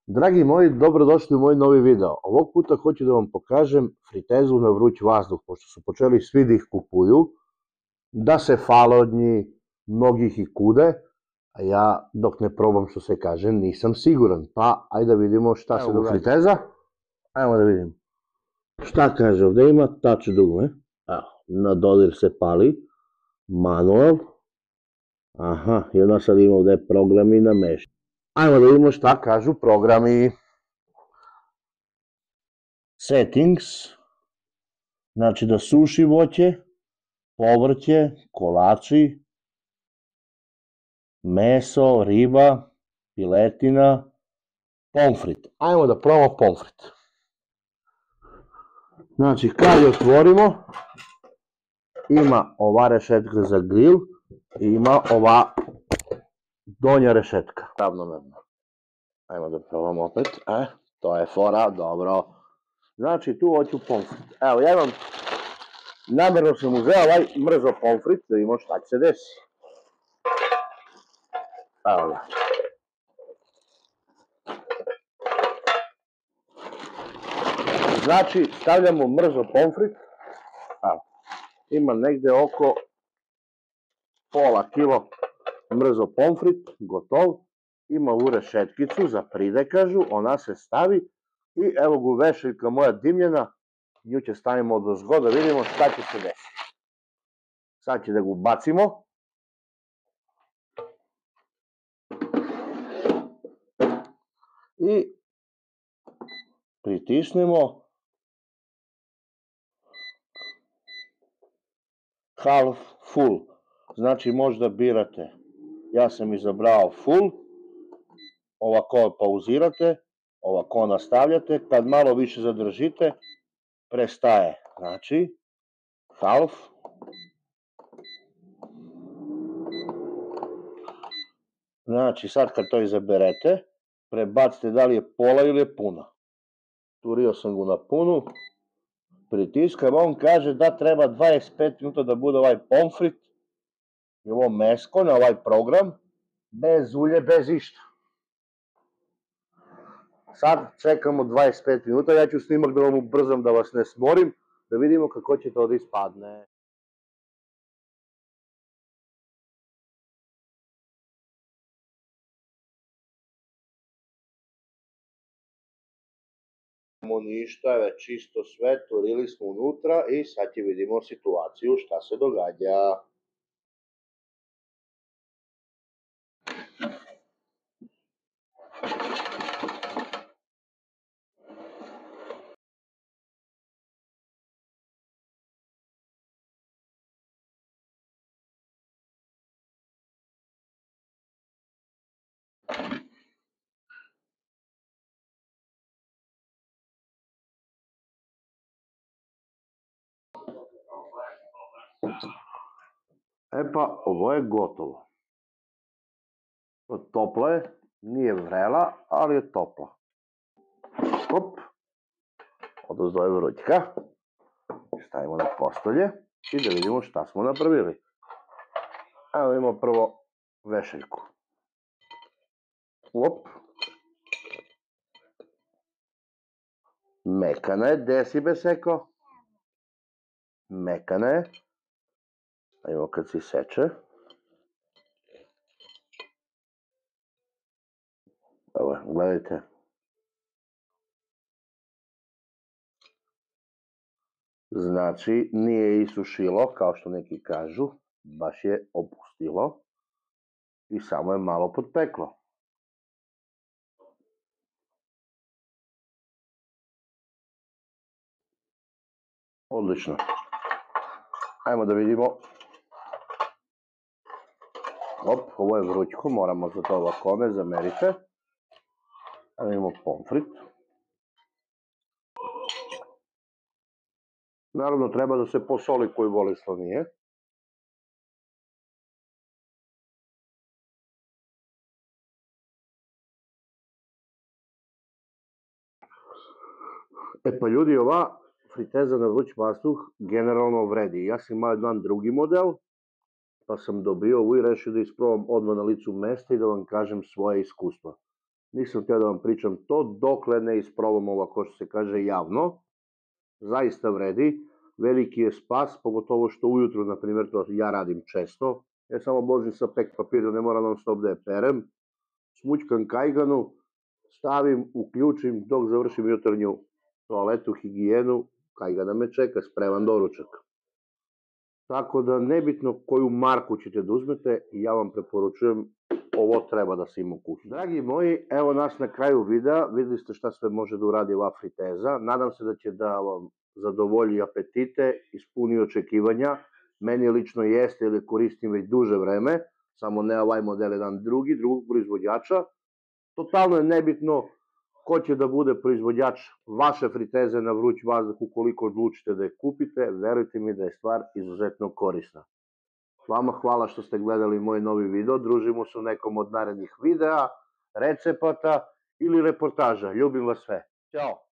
Dragi moji, dobrodošli u moj novi video. Ovog puta hoću da vam pokažem fritezu na vruć vazduh, pošto su počeli svi da ih kupuju, da se fale od njih, mnogih i kude, a ja dok ne probam, što se kaže, nisam siguran. Pa, ajde da vidimo šta se događa. Friteza, ajmo da vidimo. Šta kaže, ovdje ima touch dugme, na dodir se pali, manual, aha, i onda sad ima ovdje programi na meš. Ajmo da vidimo šta kažu programi. Settings, znači da suši voće, povrće, kolači, meso, riba, piletina, pomfrit. Ajmo da probamo pomfrit. Znači kad je otvorimo, ima ova rešetka za grill i ima ova donja rešetka. Ravnomerno. Ajmo da probamo opet. To je fora, dobro. Znači tu hoću pomfrit. Evo ja imam, namjerno sam uzeo ovaj mrzo pomfrit da vidimo šta će se desi. Evo ga. Znači stavljamo mrzo pomfrit. Ima negde oko pola kilo mrzo pomfrit, gotov. Ima ovu rešetkicu za pridekažu, ona se stavi i evo ga vešaljka moja dimljena, nju će stavimo odozgo da vidimo šta će se desiti. Sad će da ga ubacimo. I pritisnemo half full, znači možda birate, ja sam izabrao full, ovako pauzirate, ovako nastavljate, kad malo više zadržite, prestaje, znači half, znači sad kad to izaberete, prebacite da li je pola ili je puna. Turio sam ga na punu, pritiskam, on kaže da treba 25 minuta da bude ovaj pomfrit i ovo mesko na ovaj program, bez ulje, bez išta. Sad čekamo 25 minuta, ja ću snimak da vam ubrzam da vas ne smorim, da vidimo kako će to da ispadne. Ništa, već čisto sve, turili smo unutra i sad će vidimo situaciju šta se događa. E pa, ovo je gotovo. Topla je, nije vrela, ali je topla. Hop, odozdo je vrućka. Stavimo na postolje i da vidimo šta smo napravili. Evo imamo prvo vešaljku. Hop. Mekana je, gde si be seko? Mekana je. Evo kad se seče. Evo, gledajte. Znači, nije isušilo, kao što neki kažu, baš je opustilo i samo je malo potpeklo. Odlično. Ajmo da vidimo. Op, ovo je vrućko, moramo za to ovako ne zamerite. Ajmo imamo pomfrit. Naravno, treba da se posoli koji voli slanije. E pa ljudi, ova friteza na vruć vazduh generalno vredi. Ja sam imao jedan drugi model, pa sam dobio ovu i rešio da isprobam odmah na licu mesta i da vam kažem svoje iskustvo. Nisam htio da vam pričam to, dokle ne isprobam ovo, ko što se kaže, javno. Zaista vredi, veliki je spas, pogotovo što ujutru, na primjer, to ja radim često, ja samo božim sa pek papira, ne moram non stop da je perem, smućkam kajganu, stavim, uključim, dok završim jutarnju toaletu, higijenu, kajgana me čeka, spreman doručak. Tako da nebitno koju marku ćete da uzmete, ja vam preporučujem, ovo treba da se ima u kući. Dragi moji, evo nas na kraju videa, videli ste šta sve može da uradi ova friteza, nadam se da će da vam zadovolji apetite, ispuni očekivanja, meni lično jeste jer je koristim već duže vreme, samo ne ovaj model, jedan drugog proizvođača. Totalno je nebitno ko će da bude proizvođač vaše friteze na vruć vazduh ukoliko odlučite da je kupite, verujte mi da je stvar izuzetno korisna. Vama hvala što ste gledali moj novi video, družimo se u nekom od narednih videa, recepata ili reportaža. Ljubim vas sve. Ćao!